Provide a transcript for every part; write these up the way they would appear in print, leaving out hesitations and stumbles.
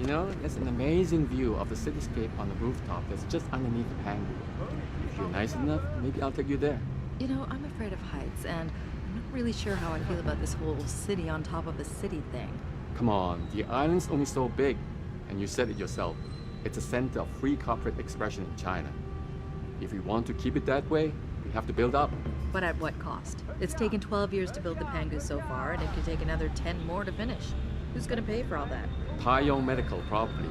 You know, there's an amazing view of the cityscape on the rooftop that's just underneath the Pangu. If you're nice enough, maybe I'll take you there. You know, I'm afraid of heights, and I'm not really sure how I feel about this whole city on top of a city thing. Come on, the island's only so big, and you said it yourself. It's a center of free corporate expression in China. If we want to keep it that way, we have to build up. But at what cost? It's taken 12 years to build the Pangu so far, and it could take another 10 more to finish. Who's gonna pay for all that? Taiyong Medical, probably,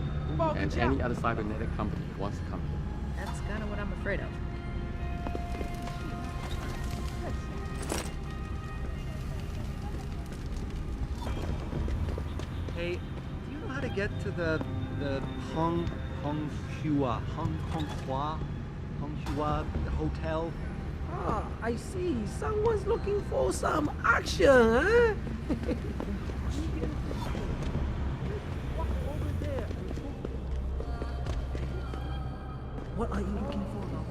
and any other cybernetic company who wants to come here. That's kind of what I'm afraid of. Hey, do you know how to get to the Honghua hotel? Ah, I see. Someone's looking for some action, huh? What are you looking for now?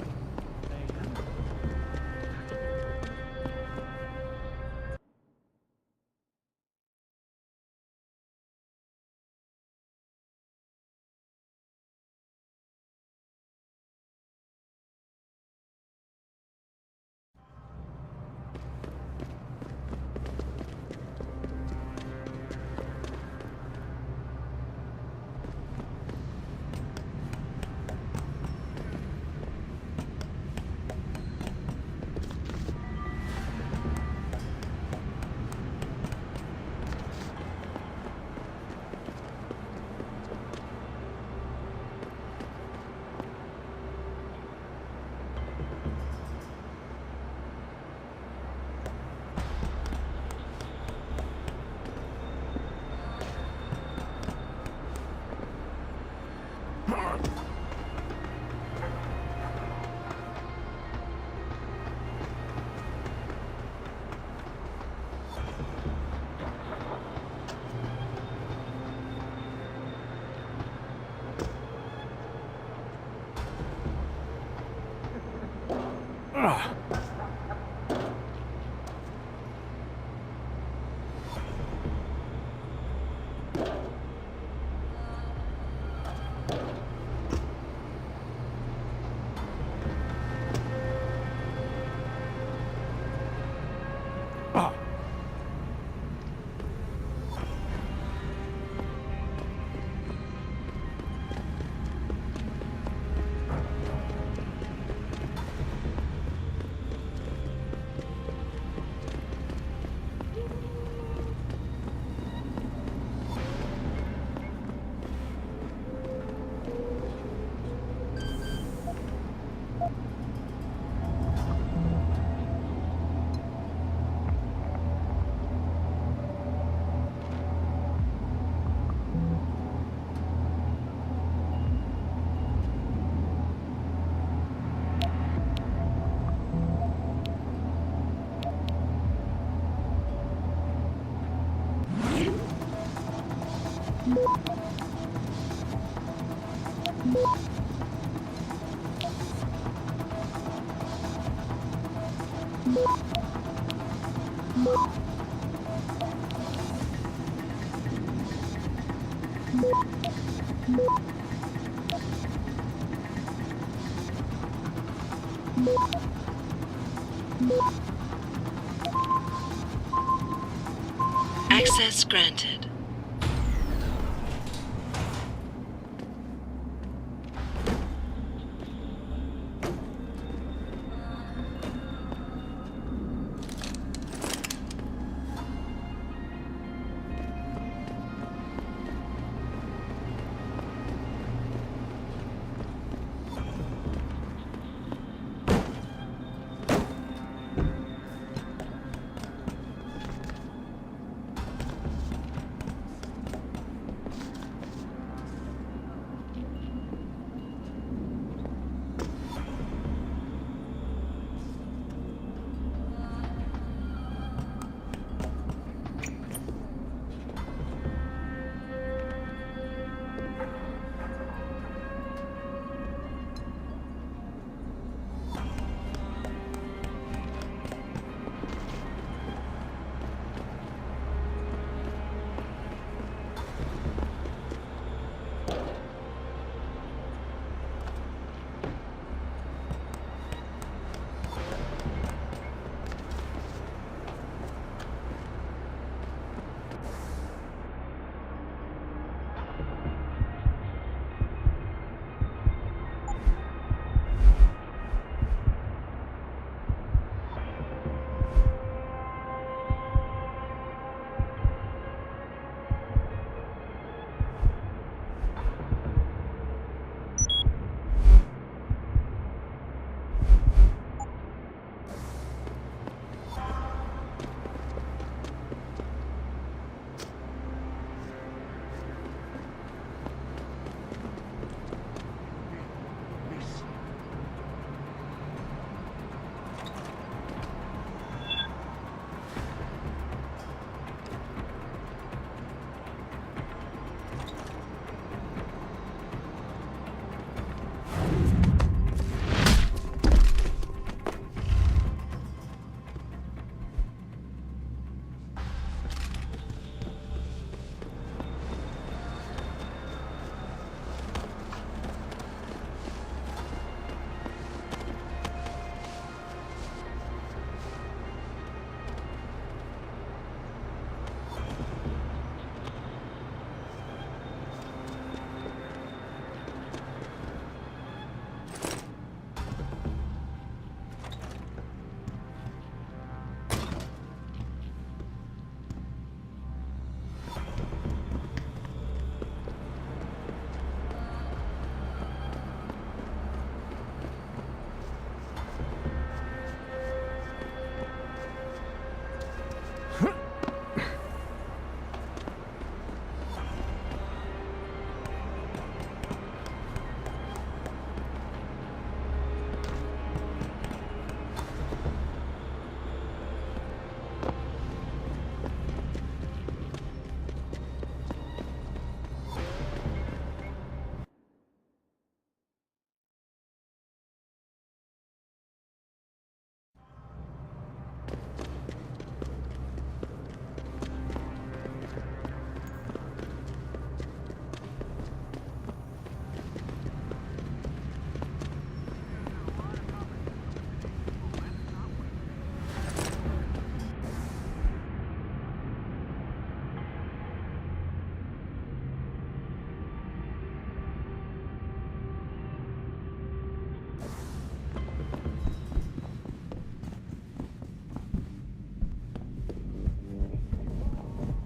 Access granted.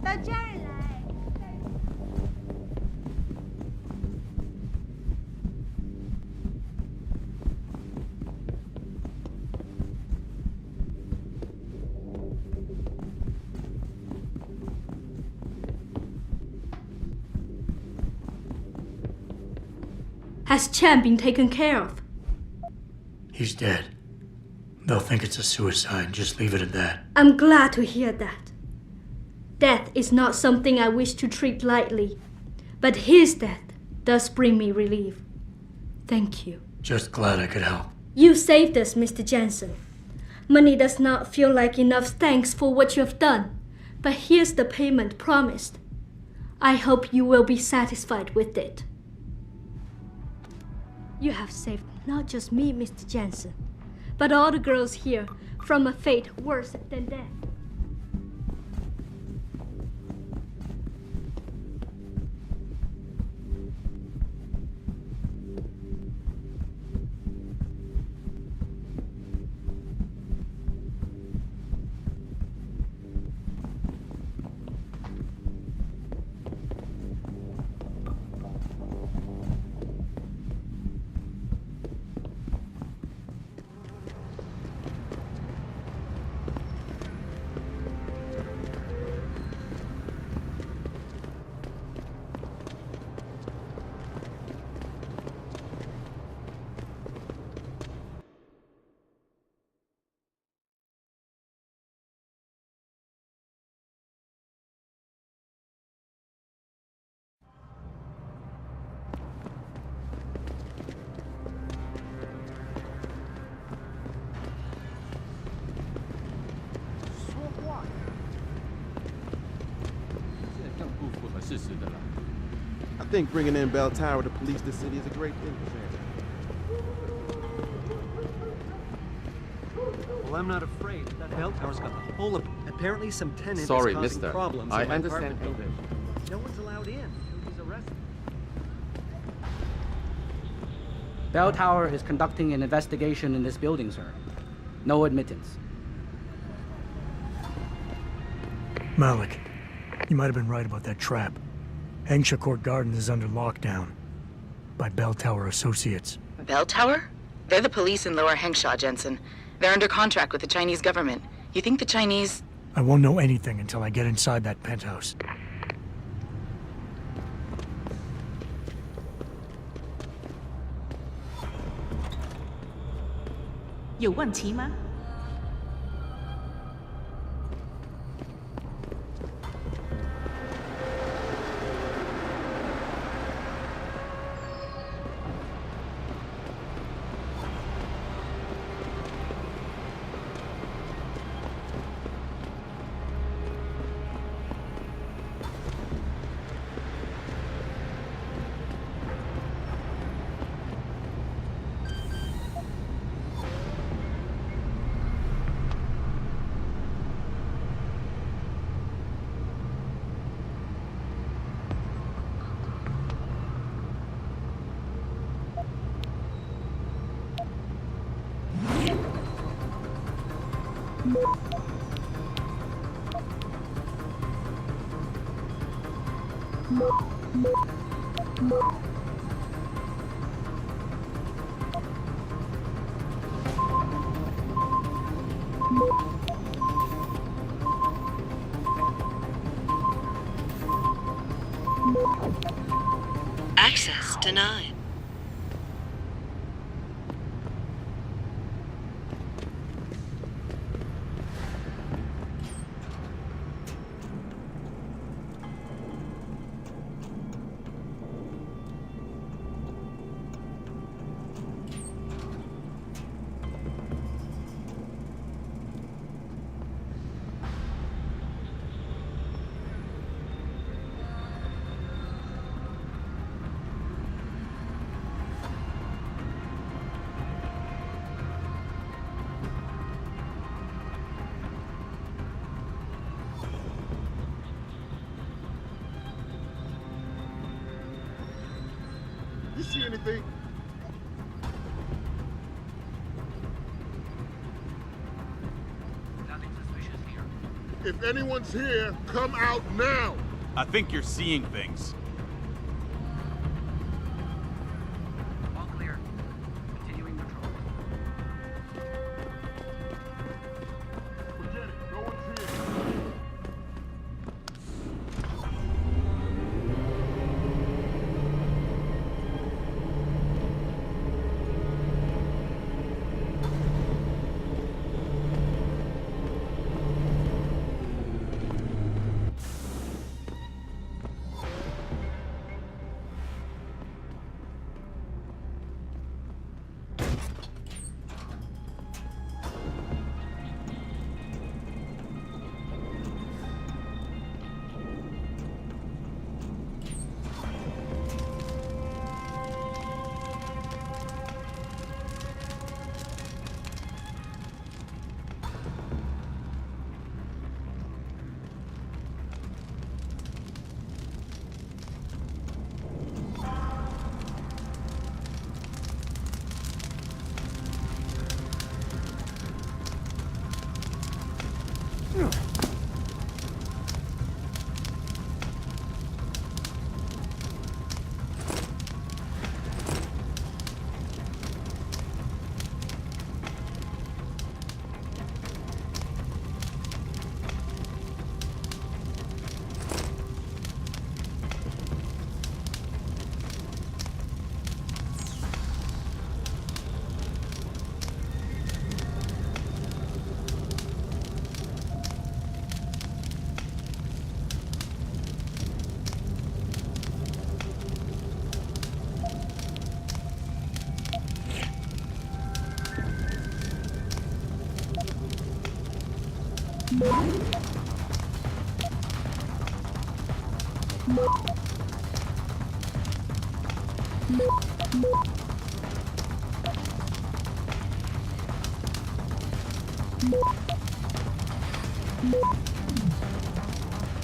到这儿来。Has Chen been taken care of? He's dead. They'll think it's a suicide. Just leave it at that. I'm glad to hear that. Death is not something I wish to treat lightly, but his death does bring me relief. Thank you. Just glad I could help. You saved us, Mr. Jensen. Money does not feel like enough thanks for what you have done, but here's the payment promised. I hope you will be satisfied with it. You have saved not just me, Mr. Jensen, but all the girls here from a fate worse than death. I think bringing in Bell Tower to police the city is a great thing for Santa. Well, I'm not afraid. That bell tower's got the whole of... Apparently some tenant Sorry, is causing mister. problems I in my understand apartment building. English. No one's allowed in until he's arrested. Bell Tower is conducting an investigation in this building, sir. No admittance. Malik, you might have been right about that trap. Hengsha Court Garden is under lockdown by Bell Tower Associates. Bell Tower? They're the police in Lower Hengsha, Jensen. They're under contract with the Chinese government. You think the Chinese... I won't know anything until I get inside that penthouse. 有问题吗？ Access denied. You see anything? Nothing suspicious here. If anyone's here, come out now! I think you're seeing things. All clear. Continuing patrol. Forget it. No one's here.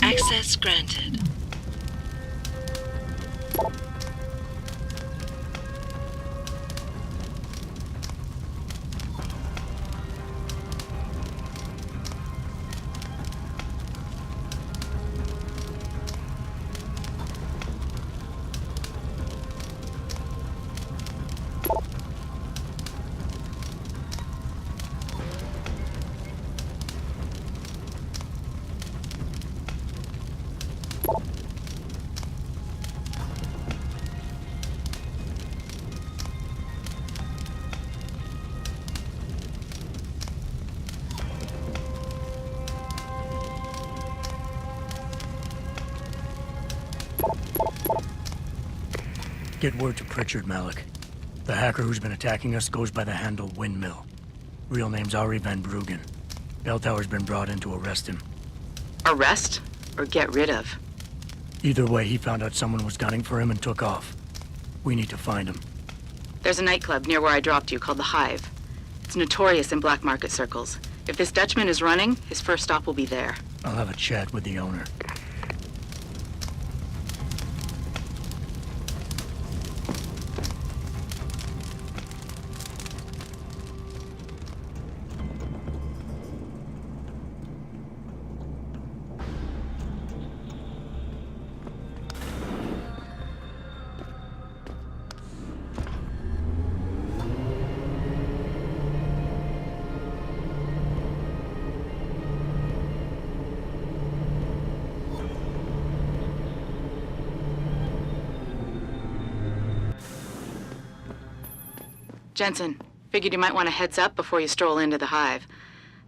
Access granted. Get word to Pritchard, Malik. The hacker who's been attacking us goes by the handle Windmill. Real name's Ari Van Bruggen. Bell Tower's been brought in to arrest him. Arrest? Or get rid of? Either way, he found out someone was gunning for him and took off. We need to find him. There's a nightclub near where I dropped you called the Hive. It's notorious in black market circles. If this Dutchman is running, his first stop will be there. I'll have a chat with the owner. Jensen, figured you might want a heads up before you stroll into the Hive.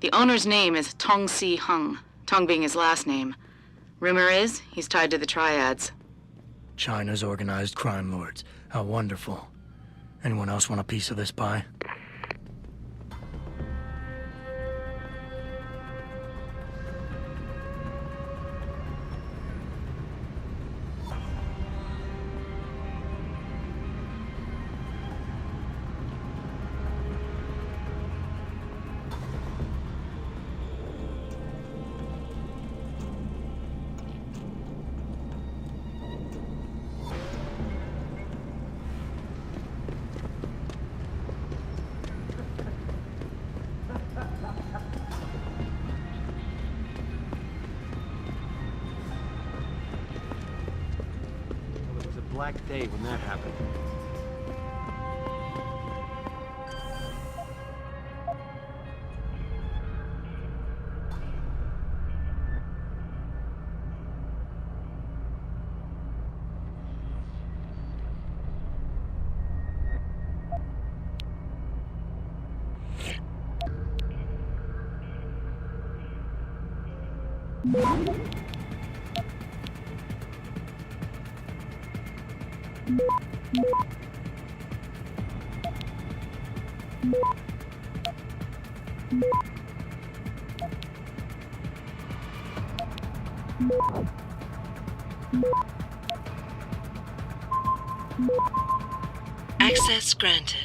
The owner's name is Tong Si Hung, Tong being his last name. Rumor is he's tied to the Triads. China's organized crime lords. How wonderful. Anyone else want a piece of this pie? black day when that happened. Access granted.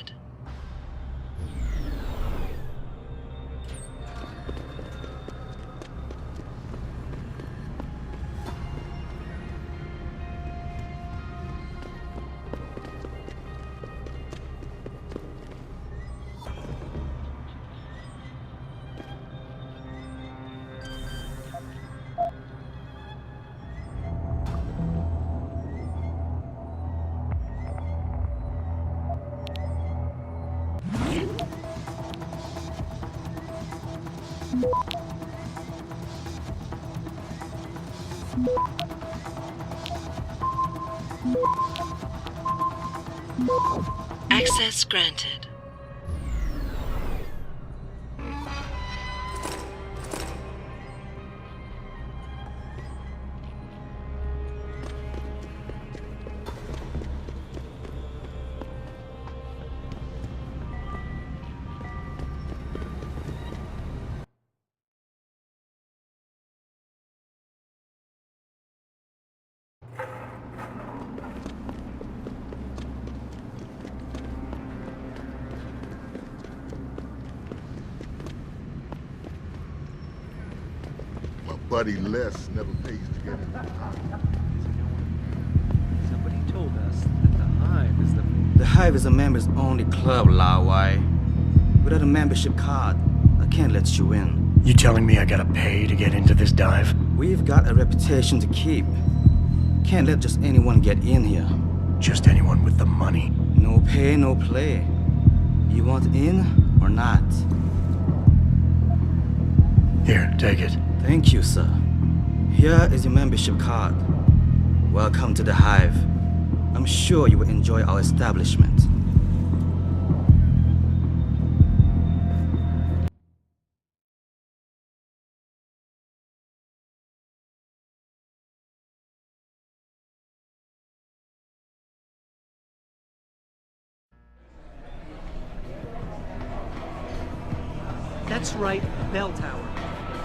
Access granted. Buddy Les never pays to get in the Hive. Somebody told us that the Hive is the... The Hive is a members-only club, Lao Wai. Without a membership card, I can't let you in. You telling me I gotta pay to get into this dive? We've got a reputation to keep. Can't let just anyone get in here. Just anyone with the money? No pay, no play. You want in or not? Here, take it. Thank you, sir. Here is your membership card. Welcome to the Hive. I'm sure you will enjoy our establishment. That's right, Bell Tower.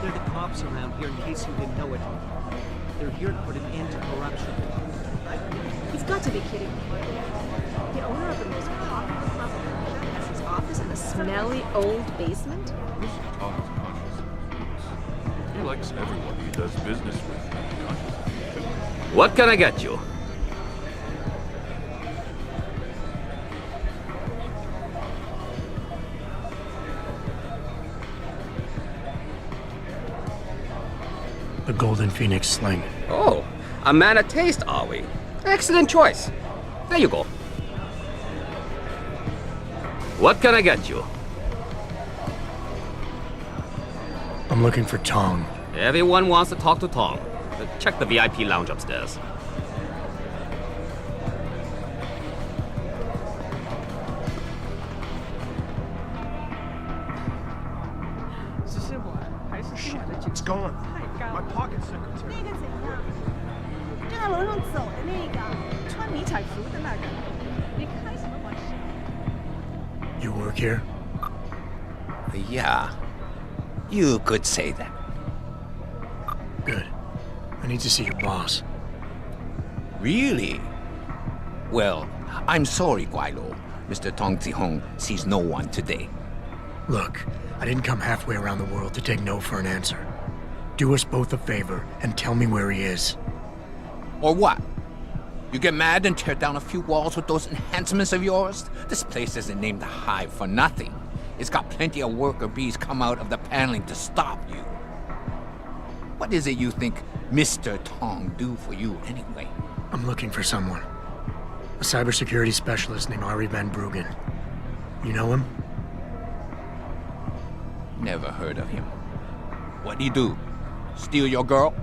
They're the cops around here in case you didn't know it. They're here to put an end to corruption. He's got to be kidding me. The owner of the most popular club in Canada has his office in a smelly old basement? Mr. Tom is conscious of his. He likes everyone he does business with to be conscious of it, too. What can I get you? The Golden Phoenix sling. Oh, a man of taste, are we? Excellent choice. There you go. What can I get you? I'm looking for Tong. Everyone wants to talk to Tong. Check the VIP lounge upstairs. It's gone. My pocket secretary. 那个怎样？正在楼上走的那个，穿迷彩服的那个，你开什么玩笑？ You work here? Yeah. You could say that. Good. I need to see your boss. Really? Well, I'm sorry, Guailo. Mr. Tong Zihong sees no one today. Look, I didn't come halfway around the world to take no for an answer. Do us both a favor and tell me where he is. Or what? You get mad and tear down a few walls with those enhancements of yours? This place isn't named the Hive for nothing. It's got plenty of worker bees come out of the paneling to stop you. What is it you think Mr. Tong do for you anyway? I'm looking for someone. A cybersecurity specialist named Ari Van Bruggen. You know him? Never heard of him. What'd he do? Steal your girl?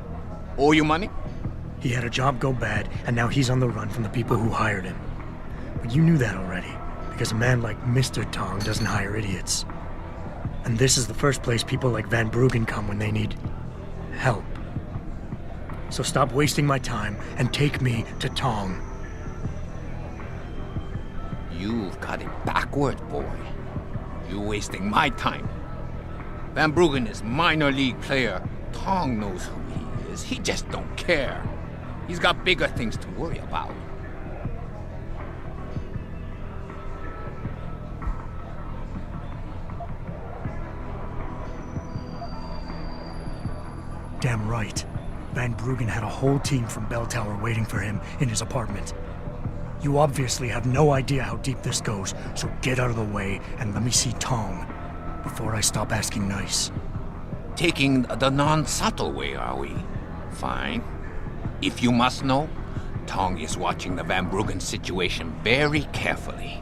Owe you money? He had a job go bad, and now he's on the run from the people who hired him. But you knew that already, because a man like Mr. Tong doesn't hire idiots. And this is the first place people like Van Bruggen come when they need help. So stop wasting my time and take me to Tong. You've got it backward, boy. You're wasting my time. Van Bruggen is minor league player. Tong knows who he is. He just don't care. He's got bigger things to worry about. Damn right. Van Bruggen had a whole team from Bell Tower waiting for him in his apartment. You obviously have no idea how deep this goes, so get out of the way and let me see Tong before I stop asking nice. Taking the non-subtle way, are we? Fine. If you must know, Tong is watching the Van Bruggen situation very carefully.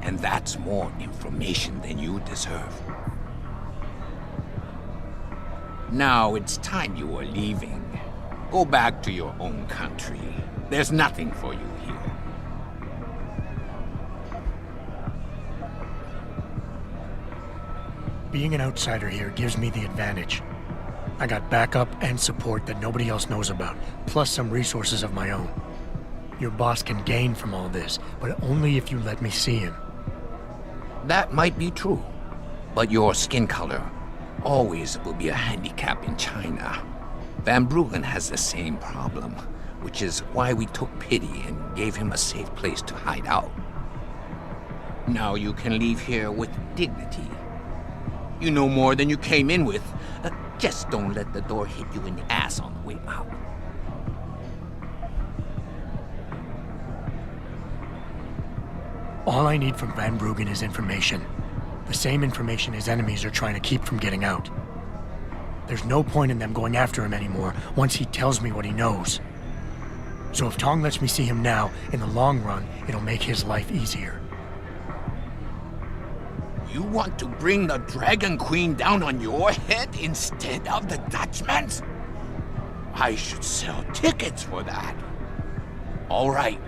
And that's more information than you deserve. Now it's time you were leaving. Go back to your own country. There's nothing for you here. Being an outsider here gives me the advantage. I got backup and support that nobody else knows about, plus some resources of my own. Your boss can gain from all this, but only if you let me see him. That might be true, but your skin color always will be a handicap in China. Van Bruggen has the same problem, which is why we took pity and gave him a safe place to hide out. Now you can leave here with dignity. You know more than you came in with. Just don't let the door hit you in the ass on the way out. All I need from Van Bruggen is information. The same information his enemies are trying to keep from getting out. There's no point in them going after him anymore once he tells me what he knows. So if Tong lets me see him now, in the long run, it'll make his life easier. You want to bring the Dragon Queen down on your head instead of the Dutchman's? I should sell tickets for that. All right.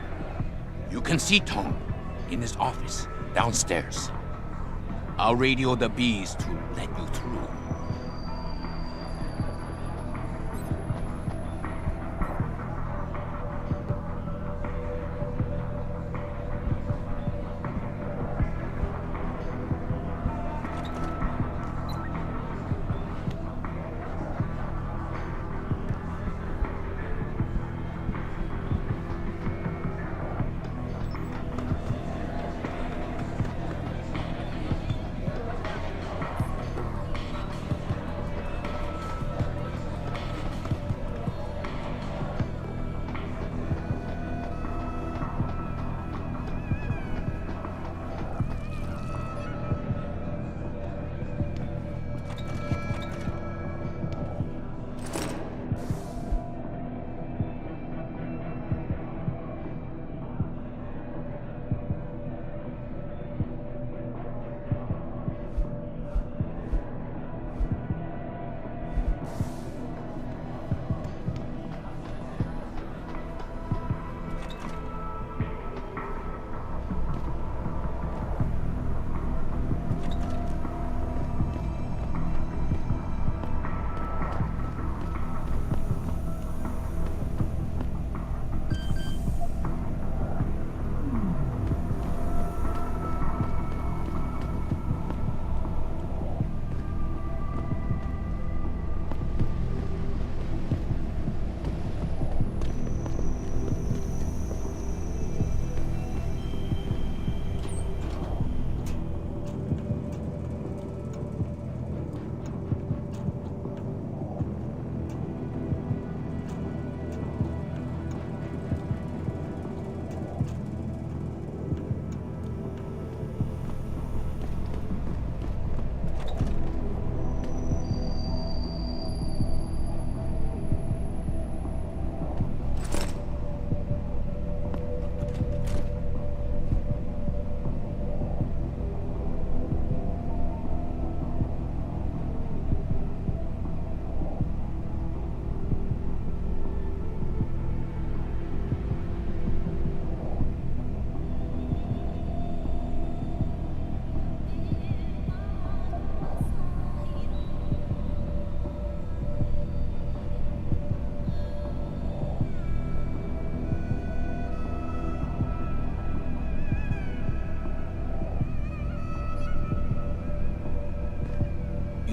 You can see Tong in his office downstairs. I'll radio the bees to let you through.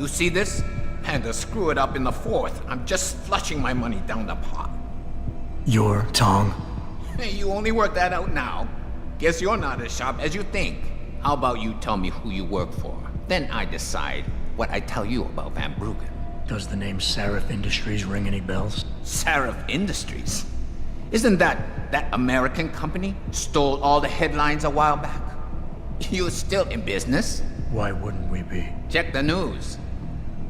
You see this? And to screw it up in the fourth, I'm just flushing my money down the pot. You're Tong? Hey, you only work that out now. Guess you're not as sharp as you think. How about you tell me who you work for? Then I decide what I tell you about Van Bruggen. Does the name Seraph Industries ring any bells? Seraph Industries? Isn't that American company stole all the headlines a while back? You're still in business? Why wouldn't we be? Check the news.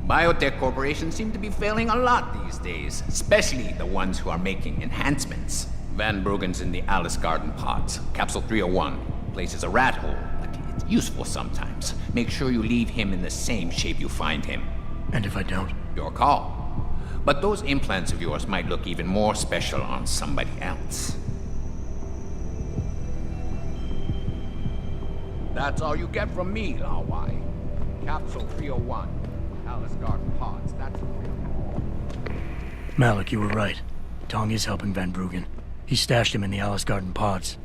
Biotech corporations seem to be failing a lot these days, especially the ones who are making enhancements. Van Bruggen's in the Alice Garden pods. Capsule 301. Place is a rat hole, but it's useful sometimes. Make sure you leave him in the same shape you find him. And if I don't? Your call. But those implants of yours might look even more special on somebody else. That's all you get from me, Lao Wai. Capsule 301. Alice Garden pods. That's Malik, you were right. Tong is helping Van Bruggen. He stashed him in the Alice Garden pods.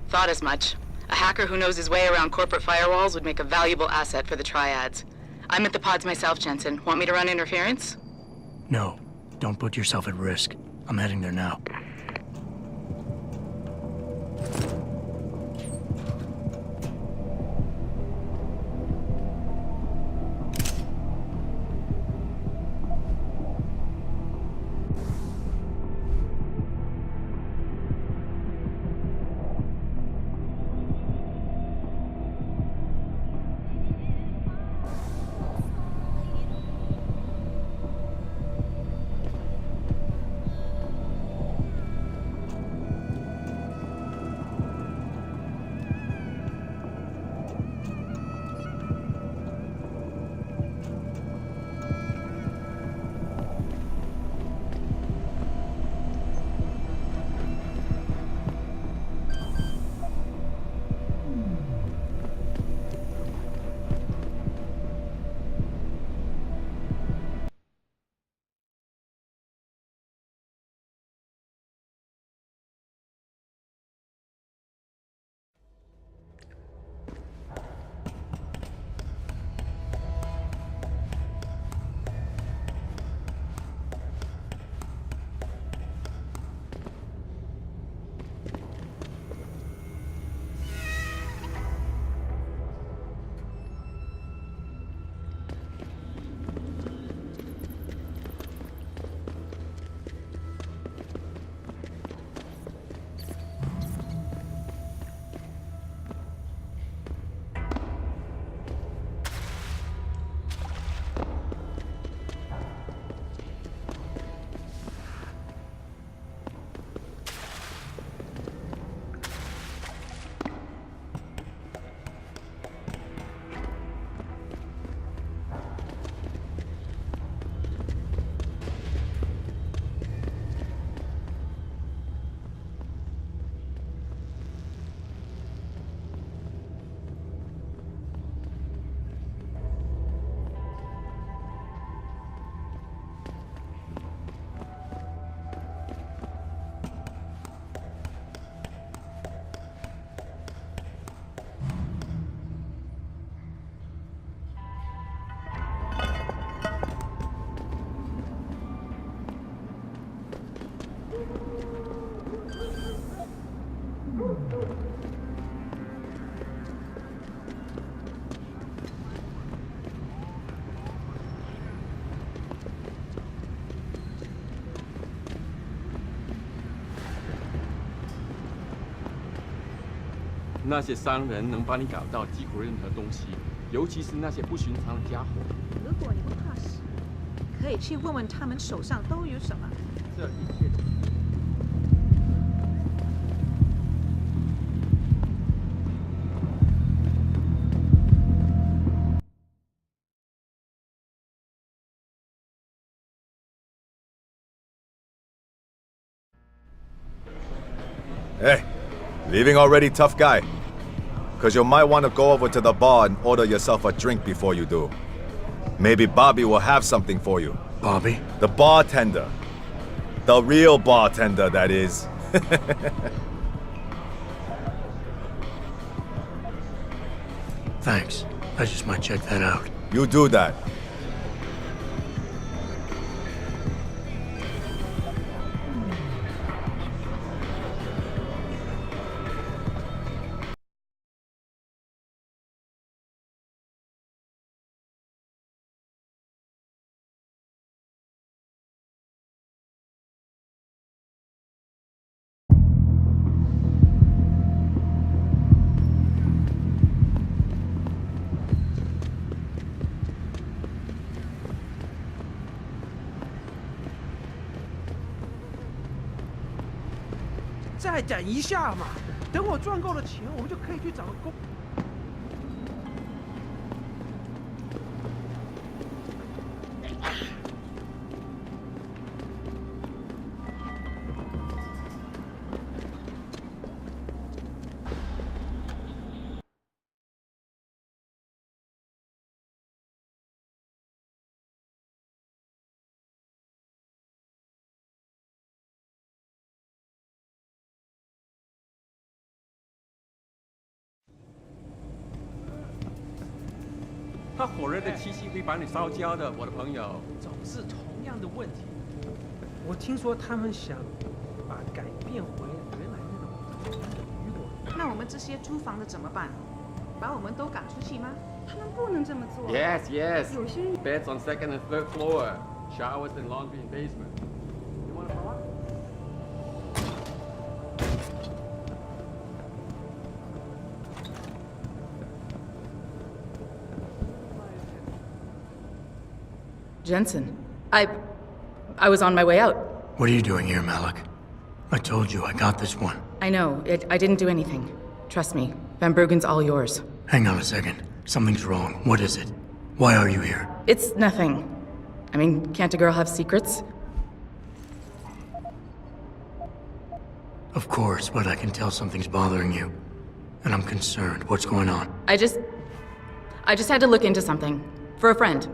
Thought as much. A hacker who knows his way around corporate firewalls would make a valuable asset for the triads. I'm at the pods myself, Jensen. Want me to run interference? No, don't put yourself at risk. I'm heading there now.那些商人能帮你搞到几乎任何东西，尤其是那些不寻常的家伙。如果你不怕死，可以去问问他们手上都有什么。这一切。Hey, leaving already, tough guy? Because you might want to go over to the bar and order yourself a drink before you do. Maybe Bobby will have something for you. Bobby? The bartender. The real bartender, that is. Thanks. I just might check that out. You do that. 再等一下嘛，等我赚够了钱，我们就可以去找个工。他火热的气息会把你烧焦的，我的朋友。总是同样的问题。我听说他们想把改变回原来那种雨果。那我们这些租房的怎么办？把我们都赶出去吗？他们不能这么做。Yes, yes. 有些人 Beds on second and third floor, showers and laundry in basement. You wanna follow? Jensen, I was on my way out. What are you doing here, Malik? I told you, I got this one. I know. I didn't do anything. Trust me. Van Bruggen's all yours. Hang on a second. Something's wrong. What is it? Why are you here? It's nothing. I mean, can't a girl have secrets? Of course, but I can tell something's bothering you. And I'm concerned. What's going on? I just had to look into something. For a friend.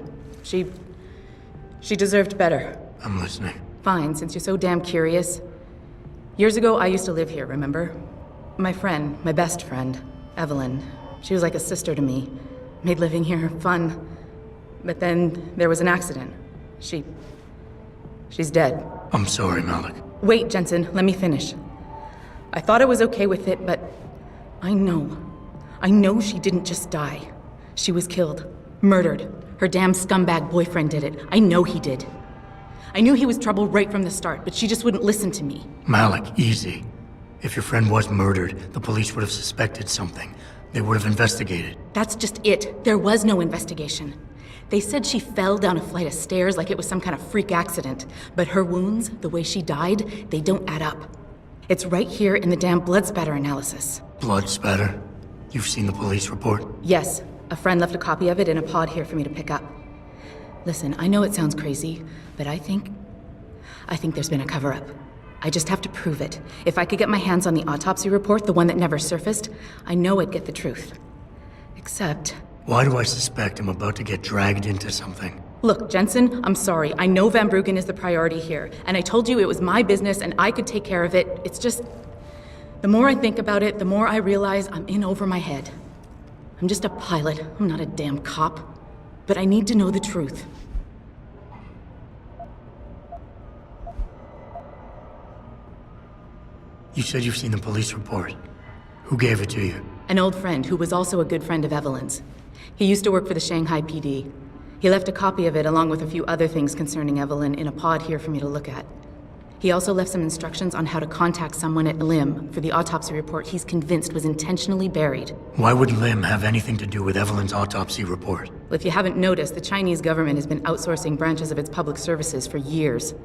She deserved better. I'm listening. Fine, since you're so damn curious. Years ago, I used to live here, remember? My friend, my best friend, Evelyn. She was like a sister to me. Made living here fun. But then there was an accident. She's dead. I'm sorry, Malik. Wait, Jensen, let me finish. I thought I was okay with it, but I know she didn't just die. She was killed. Murdered. Her damn scumbag boyfriend did it. I know he did. I knew he was trouble right from the start, but she just wouldn't listen to me. Malik, easy. If your friend was murdered, the police would have suspected something. They would have investigated. That's just it. There was no investigation. They said she fell down a flight of stairs like it was some kind of freak accident. But her wounds, the way she died, they don't add up. It's right here in the damn blood spatter analysis. Blood spatter? You've seen the police report? Yes. A friend left a copy of it in a pod here for me to pick up. Listen, I know it sounds crazy, but I think there's been a cover-up. I just have to prove it. If I could get my hands on the autopsy report, the one that never surfaced, I know I'd get the truth. Except... Why do I suspect I'm about to get dragged into something? Look, Jensen, I'm sorry. I know Van Bruggen is the priority here, and I told you it was my business and I could take care of it. It's just... The more I think about it, the more I realize I'm in over my head. I'm just a pilot. I'm not a damn cop. But I need to know the truth. You said you've seen the police report. Who gave it to you? An old friend who was also a good friend of Evelyn's. He used to work for the Shanghai PD. He left a copy of it along with a few other things concerning Evelyn in a pod here for me to look at. He also left some instructions on how to contact someone at Lim for the autopsy report he's convinced was intentionally buried. Why would Lim have anything to do with Evelyn's autopsy report? Well, if you haven't noticed, the Chinese government has been outsourcing branches of its public services for years.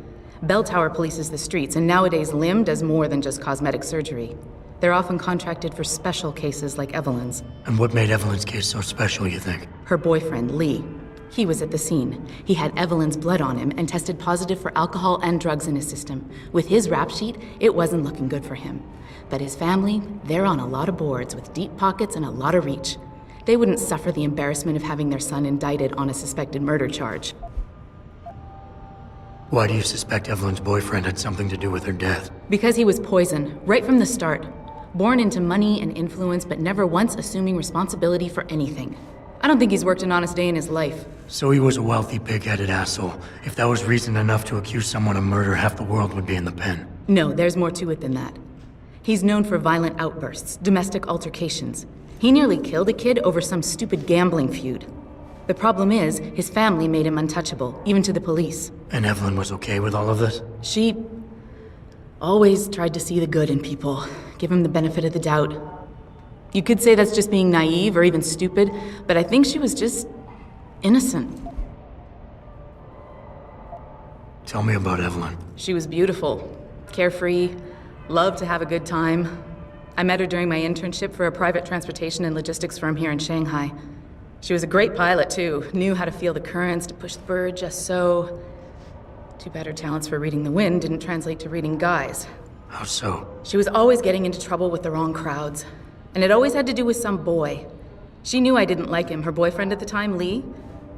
Bell Tower polices the streets, and nowadays Lim does more than just cosmetic surgery. They're often contracted for special cases like Evelyn's. And what made Evelyn's case so special, you think? Her boyfriend, Lee. He was at the scene. He had Evelyn's blood on him and tested positive for alcohol and drugs in his system. With his rap sheet, it wasn't looking good for him. But his family, they're on a lot of boards with deep pockets and a lot of reach. They wouldn't suffer the embarrassment of having their son indicted on a suspected murder charge. Why do you suspect Evelyn's boyfriend had something to do with her death? Because he was poisoned, right from the start. Born into money and influence, but never once assuming responsibility for anything. I don't think he's worked an honest day in his life. So he was a wealthy, pig-headed asshole. If that was reason enough to accuse someone of murder, half the world would be in the pen. No, there's more to it than that. He's known for violent outbursts, domestic altercations. He nearly killed a kid over some stupid gambling feud. The problem is, his family made him untouchable, even to the police. And Evelyn was okay with all of this? She always tried to see the good in people, give him the benefit of the doubt. You could say that's just being naive or even stupid, but I think she was just innocent. Tell me about Evelyn. She was beautiful, carefree, Loved to have a good time. I met her during my internship for a private transportation and logistics firm here in Shanghai. She was a great pilot, too. Knew how to feel the currents, to push the bird just so. Too bad her talents for reading the wind didn't translate to reading guys. How so? She was always getting into trouble with the wrong crowds. And it always had to do with some boy. She knew I didn't like him. Her boyfriend at the time, Lee.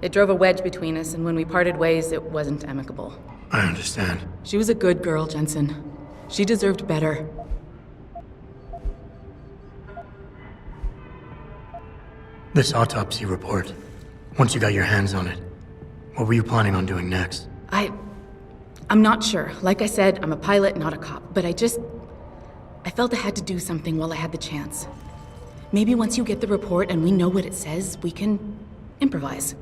It drove a wedge between us, and when we parted ways, it wasn't amicable. I understand. She was a good girl, Jensen. She deserved better. This autopsy report, once you got your hands on it, what were you planning on doing next? I'm not sure. Like I said, I'm a pilot, not a cop, but I felt I had to do something while I had the chance. Maybe once you get the report and we know what it says, we can improvise.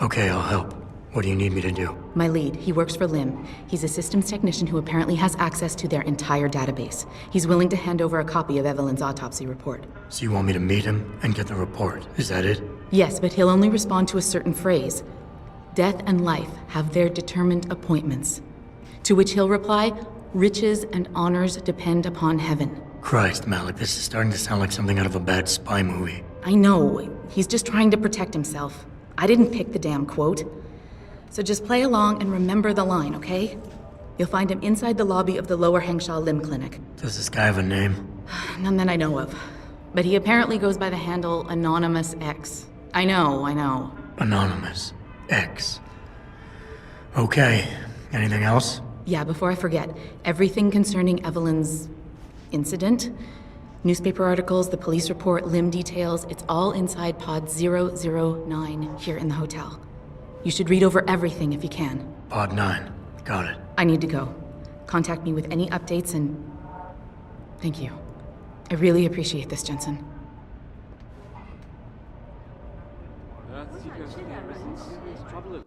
Okay, I'll help. What do you need me to do? My lead, he works for Lim. He's a systems technician who apparently has access to their entire database. He's willing to hand over a copy of Evelyn's autopsy report. So you want me to meet him and get the report, is that it? Yes, but he'll only respond to a certain phrase. Death and life have their determined appointments. To which he'll reply, riches and honors depend upon heaven. Christ, Malik, this is starting to sound like something out of a bad spy movie. I know. He's just trying to protect himself. I didn't pick the damn quote. So just play along and remember the line, okay? You'll find him inside the lobby of the Lower Hengsha Lim Clinic. Does this guy have a name? None that I know of. But he apparently goes by the handle Anonymous X. I know. Anonymous X. Okay. Anything else? Yeah, before I forget, everything concerning Evelyn's incident, newspaper articles, the police report, Lim details, it's all inside pod 009 here in the hotel. You should read over everything if you can. Pod 9. Got it. I need to go. Contact me with any updates and... Thank you. I really appreciate this, Jensen. Trouble